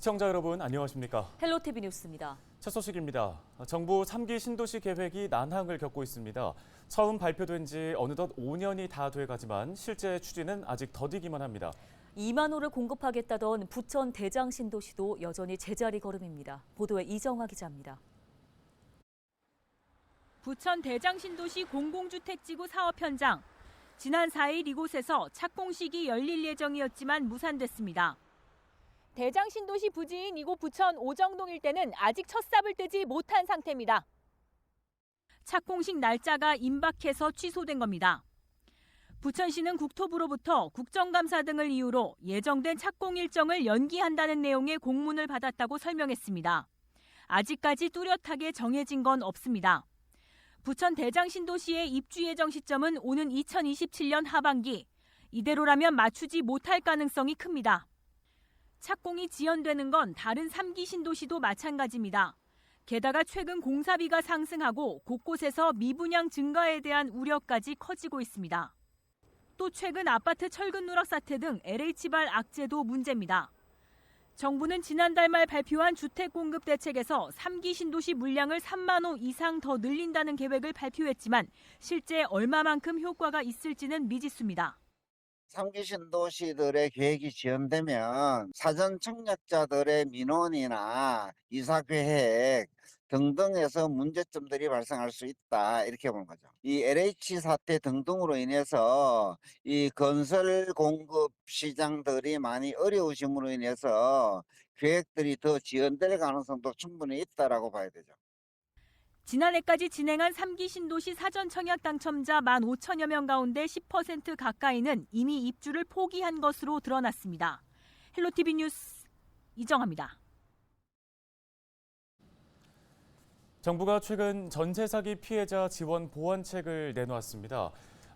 시청자 여러분 안녕하십니까? 헬로티비 뉴스입니다. 첫 소식입니다. 정부 3기 신도시 계획이 난항을 겪고 있습니다. 처음 발표된 지 어느덧 5년이 다 돼가지만 실제 추진은 아직 더디기만 합니다. 2만 호를 공급하겠다던 부천 대장 신도시도 여전히 제자리 걸음입니다. 보도에 이정화 기자입니다. 부천 대장 신도시 공공주택지구 사업 현장. 지난 4일 이곳에서 착공식이 열릴 예정이었지만 무산됐습니다. 대장 신도시 부지인 이곳 부천 오정동 일대는 아직 첫 삽을 뜨지 못한 상태입니다. 착공식 날짜가 임박해서 취소된 겁니다. 부천시는 국토부로부터 국정감사 등을 이유로 예정된 착공 일정을 연기한다는 내용의 공문을 받았다고 설명했습니다. 아직까지 뚜렷하게 정해진 건 없습니다. 부천 대장 신도시의 입주 예정 시점은 오는 2027년 하반기. 이대로라면 맞추지 못할 가능성이 큽니다. 착공이 지연되는 건 다른 3기 신도시도 마찬가지입니다. 게다가 최근 공사비가 상승하고 곳곳에서 미분양 증가에 대한 우려까지 커지고 있습니다. 또 최근 아파트 철근 누락 사태 등 LH발 악재도 문제입니다. 정부는 지난달 말 발표한 주택 공급 대책에서 3기 신도시 물량을 3만 호 이상 더 늘린다는 계획을 발표했지만 실제 얼마만큼 효과가 있을지는 미지수입니다. 3기 신도시들의 계획이 지연되면 사전 청약자들의 민원이나 이사 계획 등등에서 문제점들이 발생할 수 있다, 이렇게 보는 거죠. 이 LH 사태 등등으로 인해서 이 건설 공급 시장들이 많이 어려우심으로 인해서 계획들이 더 지연될 가능성도 충분히 있다라고 봐야 되죠. 지난해까지 진행한 3기 신도시 사전 청약 당첨자 15,000여 명 가운데 10% 가까이는 이미 입주를 포기한 것으로 드러났습니다. 헬로티비 뉴스 이정아입니다. 정부가 최근 전세 사기 피해자 지원 보완책을 내놓았습니다.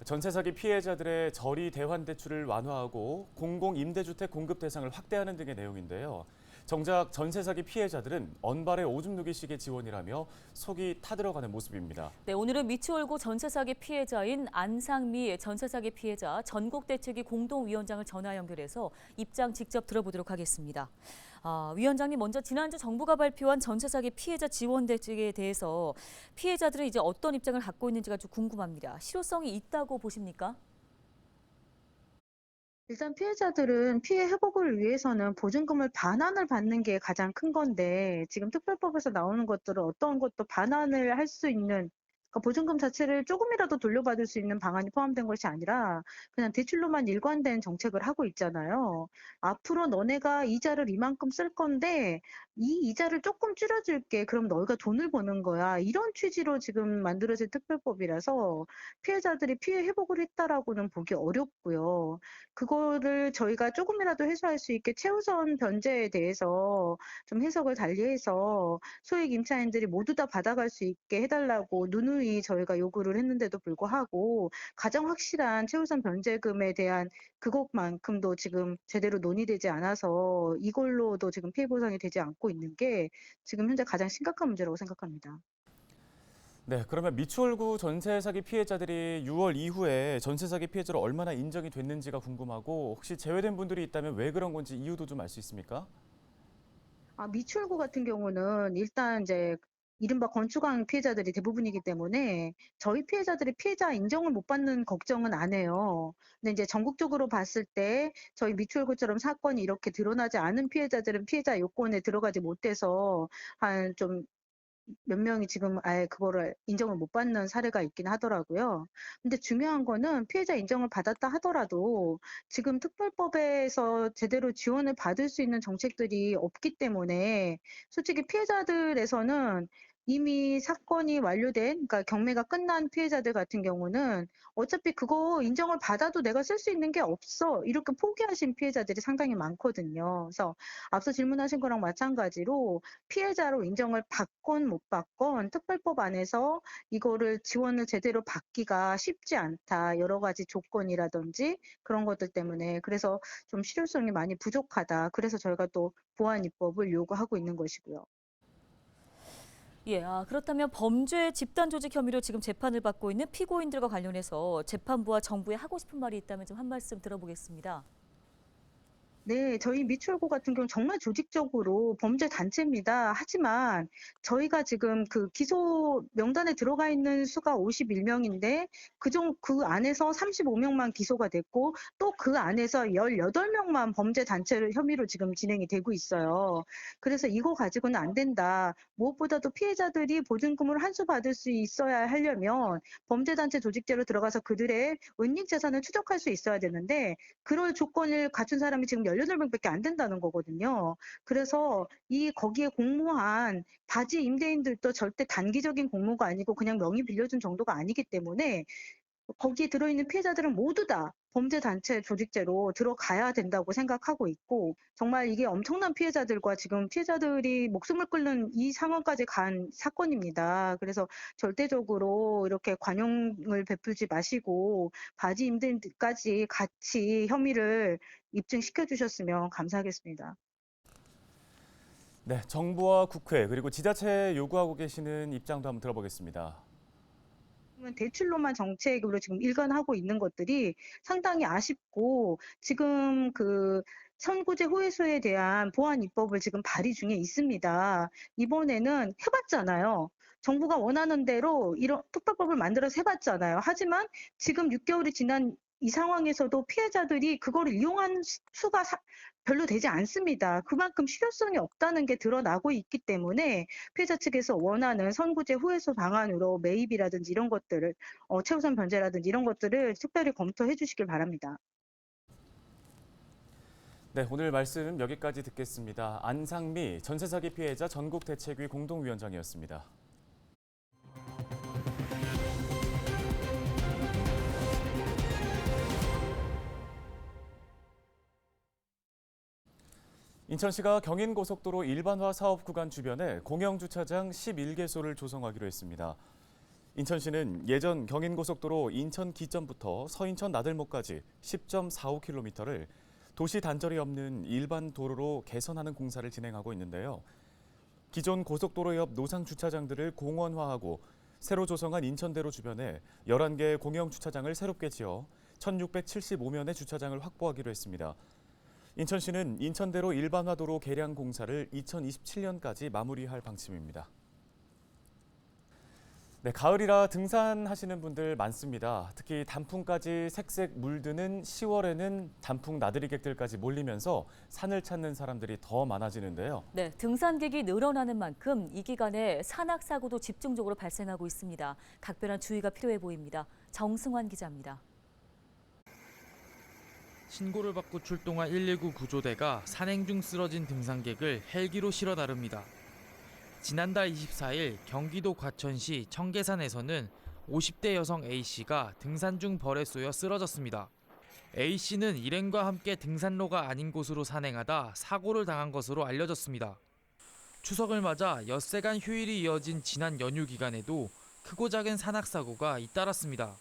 전세 사기 피해자들의 저리 대환 대출을 완화하고 공공임대주택 공급 대상을 확대하는 등의 내용인데요. 정작 전세 사기 피해자들은 언발에 오줌 누기식의 지원이라며 속이 타들어가는 모습입니다. 네, 오늘은 미추홀구 전세 사기 피해자인 안상미 전세 사기 피해자 전국대책위 공동위원장을 전화 연결해서 입장 직접 들어보도록 하겠습니다. 위원장님, 먼저 지난주 정부가 발표한 전세 사기 피해자 지원 대책에 대해서 피해자들은 이제 어떤 입장을 갖고 있는지가 좀 궁금합니다. 실효성이 있다고 보십니까? 일단 피해자들은 피해 회복을 위해서는 보증금을 반환을 받는 게 가장 큰 건데, 지금 특별법에서 나오는 것들은 어떤 것도 반환을 할 수 있는, 그러니까 보증금 자체를 조금이라도 돌려받을 수 있는 방안이 포함된 것이 아니라 그냥 대출로만 일관된 정책을 하고 있잖아요. 앞으로 너네가 이자를 이만큼 쓸 건데 이 이자를 조금 줄여줄게. 그럼 너희가 돈을 버는 거야. 이런 취지로 지금 만들어진 특별법이라서 피해자들이 피해 회복을 했다라고는 보기 어렵고요. 그거를 저희가 조금이라도 해소할 수 있게 최우선 변제에 대해서 좀 해석을 달리해서 소액 임차인들이 모두 다 받아갈 수 있게 해달라고 누누이 저희가 요구를 했는데도 불구하고 가장 확실한 최우선 변제금에 대한 그것만큼도 지금 제대로 논의되지 않아서 이걸로도 지금 피해 보상이 되지 않고 있는 게 지금 현재 가장 심각한 문제라고 생각합니다. 네, 그러면 미추홀구 전세 사기 피해자들이 6월 이후에 전세 사기 피해자로 얼마나 인정이 됐는지가 궁금하고, 혹시 제외된 분들이 있다면 왜 그런 건지 이유도 좀 알 수 있습니까? 미추홀구 같은 경우는 일단 이제 이른바 건축왕 피해자들이 대부분이기 때문에 저희 피해자들이 피해자 인정을 못 받는 걱정은 안 해요. 근데 이제 전국적으로 봤을 때 저희 미추홀구처럼 사건이 이렇게 드러나지 않은 피해자들은 피해자 요건에 들어가지 못해서 한 좀 몇 명이 지금 아예 그거를 인정을 못 받는 사례가 있긴 하더라고요. 근데 중요한 거는 피해자 인정을 받았다 하더라도 지금 특별법에서 제대로 지원을 받을 수 있는 정책들이 없기 때문에 솔직히 피해자들에서는 이미 사건이 완료된, 그러니까 경매가 끝난 피해자들 같은 경우는 어차피 그거 인정을 받아도 내가 쓸 수 있는 게 없어, 이렇게 포기하신 피해자들이 상당히 많거든요. 그래서 앞서 질문하신 거랑 마찬가지로 피해자로 인정을 받건 못 받건 특별법 안에서 이거를 지원을 제대로 받기가 쉽지 않다. 여러 가지 조건이라든지 그런 것들 때문에. 그래서 좀 실효성이 많이 부족하다. 그래서 저희가 또 보완 입법을 요구하고 있는 것이고요. 예, 그렇다면 범죄 집단 조직 혐의로 지금 재판을 받고 있는 피고인들과 관련해서 재판부와 정부에 하고 싶은 말이 있다면 좀 한 말씀 들어보겠습니다. 네. 저희 미추홀고 같은 경우는 정말 조직적으로 범죄 단체입니다. 하지만 저희가 지금 그 기소 명단에 들어가 있는 수가 51 명인데 그 안에서 35 명만 기소가 됐고 또 그 안에서 18 명만 범죄 단체를 혐의로 지금 진행이 되고 있어요. 그래서 "이거 가지고는 안 된다. 무엇보다도 피해자들이 보증금을 한 수 받을 수 있어야 하려면 범죄 단체 조직죄로 들어가서 그들의 은닉 재산을 추적할 수 있어야 되는데 그럴 조건을 갖춘 사람이 지금 18명밖에 안 된다는 거거든요. 그래서 거기에 공모한 바지 임대인들도 절대 단기적인 공모가 아니고 그냥 명의 빌려준 정도가 아니기 때문에 거기에 들어있는 피해자들은 모두 다 범죄 단체 조직죄로 들어가야 된다고 생각하고 있고 정말 이게 엄청난 피해자들과 지금 피해자들이 목숨을 끊는 이 상황까지 간 사건입니다. 그래서 절대적으로 이렇게 관용을 베풀지 마시고 바지 임대인들까지 같이 혐의를 입증시켜 주셨으면 감사하겠습니다. 네, 정부와 국회 그리고 지자체에 요구하고 계시는 입장도 한번 들어보겠습니다. 대출로만 정책으로 지금 일관하고 있는 것들이 상당히 아쉽고 지금 그 선구제 호혜소에 대한 보완 입법을 지금 발의 중에 있습니다. 이번에는 해봤잖아요. 정부가 원하는 대로 이런 특별법을 만들어서 해봤잖아요. 하지만 지금 6개월이 지난 이 상황에서도 피해자들이 그걸 이용한 수가 별로 되지 않습니다. 그만큼 실효성이 없다는 게 드러나고 있기 때문에 피해자 측에서 원하는 선구제 후해소 방안으로 매입이라든지 이런 것들을 최우선 변제라든지 이런 것들을 특별히 검토해 주시길 바랍니다. 네, 오늘 말씀 여기까지 듣겠습니다. 안상미 전세사기 피해자 전국대책위 공동위원장이었습니다. 인천시가 경인고속도로 일반화 사업 구간 주변에 공영주차장 11개소를 조성하기로 했습니다. 인천시는 예전 경인고속도로 인천 기점부터 서인천 나들목까지 10.45km를 도시 단절이 없는 일반 도로로 개선하는 공사를 진행하고 있는데요. 기존 고속도로 옆 노상 주차장들을 공원화하고 새로 조성한 인천대로 주변에 11개 공영주차장을 새롭게 지어 1,675면의 주차장을 확보하기로 했습니다. 인천시는 인천대로 일반화도로 개량 공사를 2027년까지 마무리할 방침입니다. 네, 가을이라 등산하시는 분들 많습니다. 특히 단풍까지 색색 물드는 10월에는 단풍 나들이객들까지 몰리면서 산을 찾는 사람들이 더 많아지는데요. 네, 등산객이 늘어나는 만큼 이 기간에 산악 사고도 집중적으로 발생하고 있습니다. 각별한 주의가 필요해 보입니다. 정승환 기자입니다. 신고를 받고 출동한 119 구조대가 산행 중 쓰러진 등산객을 헬기로 실어 나릅니다. 지난달 24일 경기도 과천시 청계산에서는 50대 여성 A씨가 등산 중 벌에 쏘여 쓰러졌습니다. A씨는 일행과 함께 등산로가 아닌 곳으로 산행하다 사고를 당한 것으로 알려졌습니다. 추석을 맞아 엿새간 휴일이 이어진 지난 연휴 기간에도 크고 작은 산악사고가 잇따랐습니다.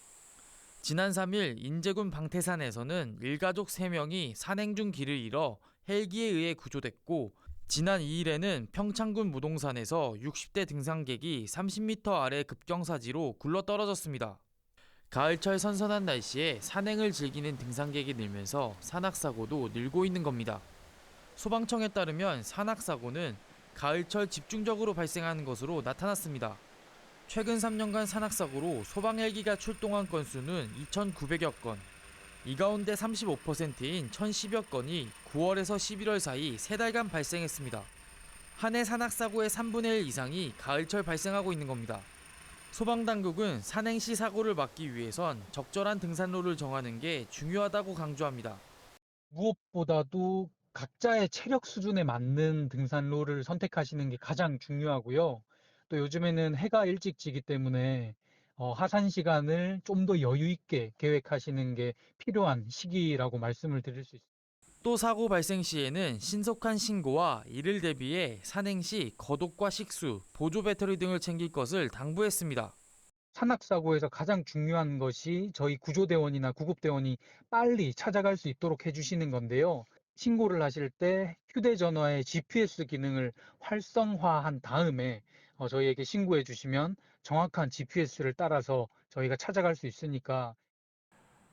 지난 3일 인제군 방태산에서는 일가족 3명이 산행 중 길을 잃어 헬기에 의해 구조됐고 지난 2일에는 평창군 무동산에서 60대 등산객이 30m 아래 급경사지로 굴러떨어졌습니다. 가을철 선선한 날씨에 산행을 즐기는 등산객이 늘면서 산악사고도 늘고 있는 겁니다. 소방청에 따르면 산악사고는 가을철 집중적으로 발생하는 것으로 나타났습니다. 최근 3년간 산악사고로 소방헬기가 출동한 건수는 2,900여 건, 이 가운데 35%인 1,010여 건이 9월에서 11월 사이 3달간 발생했습니다. 한 해 산악사고의 3분의 1 이상이 가을철 발생하고 있는 겁니다. 소방당국은 산행 시 사고를 막기 위해선 적절한 등산로를 정하는 게 중요하다고 강조합니다. 무엇보다도 각자의 체력 수준에 맞는 등산로를 선택하시는 게 가장 중요하고요. 또 요즘에는 해가 일찍 지기 때문에 하산 시간을 좀 더 여유 있게 계획하시는 게 필요한 시기라고 말씀을 드릴 수 있습니다. 또 사고 발생 시에는 신속한 신고와 이를 대비해 산행 시 겉옷과 식수, 보조 배터리 등을 챙길 것을 당부했습니다. 산악사고에서 가장 중요한 것이 저희 구조대원이나 구급대원이 빨리 찾아갈 수 있도록 해주시는 건데요. 신고를 하실 때 휴대전화의 GPS 기능을 활성화한 다음에 저희에게 신고해 주시면 정확한 GPS를 따라서 저희가 찾아갈 수 있으니까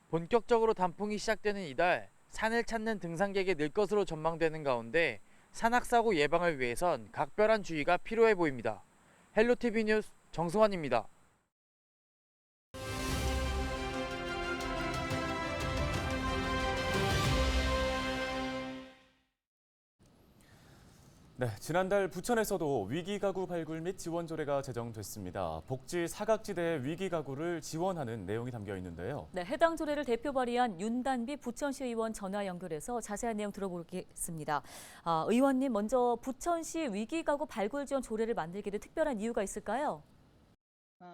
본격적으로 단풍이 시작되는 이달 산을 찾는 등산객이 늘 것으로 전망되는 가운데 산악사고 예방을 위해선 각별한 주의가 필요해 보입니다. 헬로티비 뉴스 정승환입니다. 네, 지난달 부천에서도 위기가구 발굴 및 지원 조례가 제정됐습니다. 복지 사각지대 위기가구를 지원하는 내용이 담겨 있는데요. 네, 해당 조례를 대표 발의한 윤단비 부천시 의원 전화 연결해서 자세한 내용 들어보겠습니다. 의원님, 먼저 부천시 위기가구 발굴 지원 조례를 만들게 된 특별한 이유가 있을까요?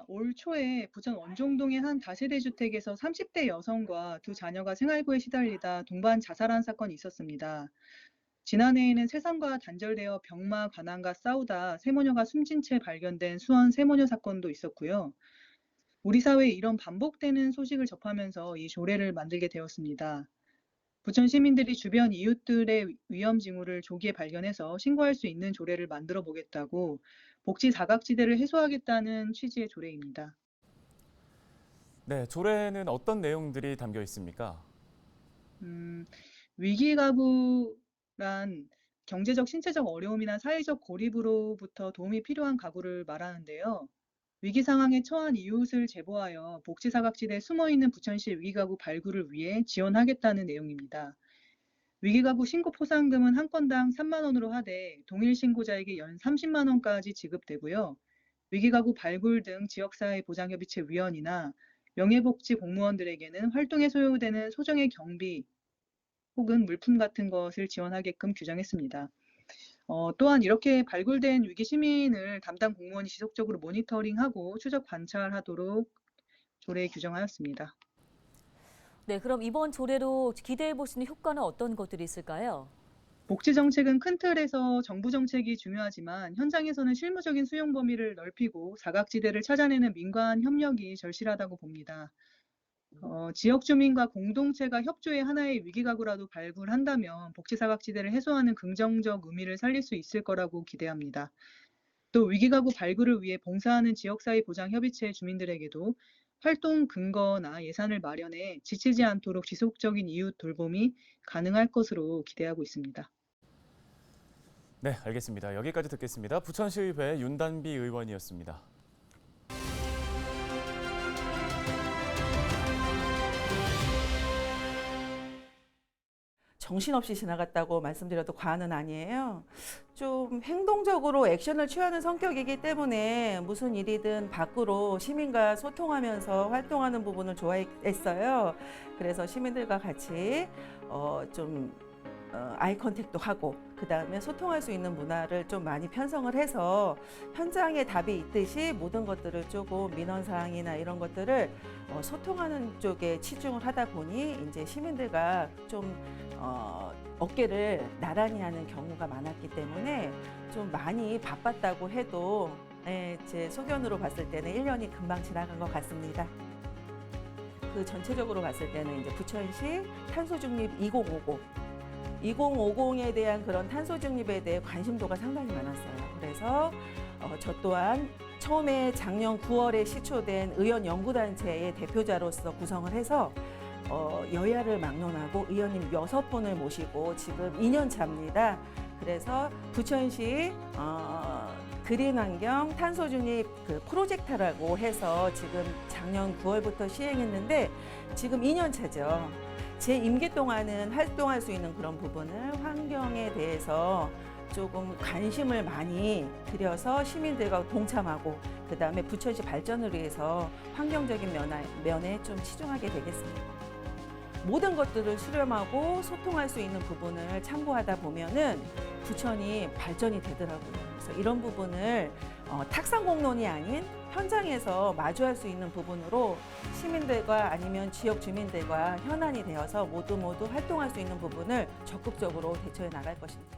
올 초에 부천 원종동의 한 다세대 주택에서 30대 여성과 두 자녀가 생활고에 시달리다 동반 자살한 사건이 있었습니다. 지난해에는 세상과 단절되어 병마 관원과 싸우다 세모녀가 숨진 채 발견된 수원 세모녀 사건도 있었고요. 우리 사회에 이런 반복되는 소식을 접하면서 이 조례를 만들게 되었습니다. 부천 시민들이 주변 이웃들의 위험 징후를 조기에 발견해서 신고할 수 있는 조례를 만들어 보겠다고 복지 사각지대를 해소하겠다는 취지의 조례입니다. 네, 조례에는 어떤 내용들이 담겨 있습니까? 위기가구란 경제적, 신체적 어려움이나 사회적 고립으로부터 도움이 필요한 가구를 말하는데요. 위기 상황에 처한 이웃을 제보하여 복지 사각지대에 숨어있는 부천시 위기가구 발굴을 위해 지원하겠다는 내용입니다. 위기가구 신고 포상금은 한 건당 3만 원으로 하되 동일 신고자에게 연 30만 원까지 지급되고요. 위기가구 발굴 등 지역사회 보장협의체 위원이나 명예복지 공무원들에게는 활동에 소요되는 소정의 경비 혹은 물품 같은 것을 지원하게끔 규정했습니다. 또한 이렇게 발굴된 위기 시민을 담당 공무원이 지속적으로 모니터링하고 추적 관찰하도록 조례에 규정하였습니다. 네, 그럼 이번 조례로 기대해 볼 수 있는 효과는 어떤 것들이 있을까요? 복지 정책은 큰 틀에서 정부 정책이 중요하지만 현장에서는 실무적인 수용 범위를 넓히고 사각지대를 찾아내는 민관 협력이 절실하다고 봅니다. 지역 주민과 공동체가 협조해 하나의 위기가구라도 발굴한다면 복지 사각지대를 해소하는 긍정적 의미를 살릴 수 있을 거라고 기대합니다. 또 위기가구 발굴을 위해 봉사하는 지역사회 보장협의체 주민들에게도 활동 근거나 예산을 마련해 지치지 않도록 지속적인 이웃 돌봄이 가능할 것으로 기대하고 있습니다. 네, 알겠습니다. 여기까지 듣겠습니다. 부천시의회 윤단비 의원이었습니다. 정신없이 지나갔다고 말씀드려도 과언은 아니에요. 좀 행동적으로 액션을 취하는 성격이기 때문에 무슨 일이든 밖으로 시민과 소통하면서 활동하는 부분을 좋아했어요. 그래서 시민들과 같이 아이 컨택도 하고 그다음에 소통할 수 있는 문화를 좀 많이 편성을 해서 현장에 답이 있듯이 모든 것들을 조금 민원 사항이나 이런 것들을 소통하는 쪽에 치중을 하다 보니 이제 시민들과 좀 어깨를 나란히 하는 경우가 많았기 때문에 좀 많이 바빴다고 해도 제 소견으로 봤을 때는 1년이 금방 지나간 것 같습니다. 그 전체적으로 봤을 때는 이제 부천시 탄소 중립 2050에 대한 그런 탄소 중립에 대해 관심도가 상당히 많았어요. 그래서 저 또한 처음에 작년 9월에 시초된 의원 연구단체의 대표자로서 구성을 해서 여야를 막론하고 의원님 6분을 모시고 지금 2년 차입니다. 그래서 부천시 그린 환경 탄소 중립 그 프로젝트라고 해서 지금 작년 9월부터 시행했는데 지금 2년 차죠. 제 임기 동안은 활동할 수 있는 그런 부분을 환경에 대해서 조금 관심을 많이 들여서 시민들과 동참하고 그다음에 부천시 발전을 위해서 환경적인 면에 좀 치중하게 되겠습니다. 모든 것들을 수렴하고 소통할 수 있는 부분을 참고하다 보면은 부천이 발전이 되더라고요. 그래서 이런 부분을 탁상 공론이 아닌 현장에서 마주할 수 있는 부분으로 시민들과 아니면 지역 주민들과 현안이 되어서 모두 활동할 수 있는 부분을 적극적으로 대처해 나갈 것입니다.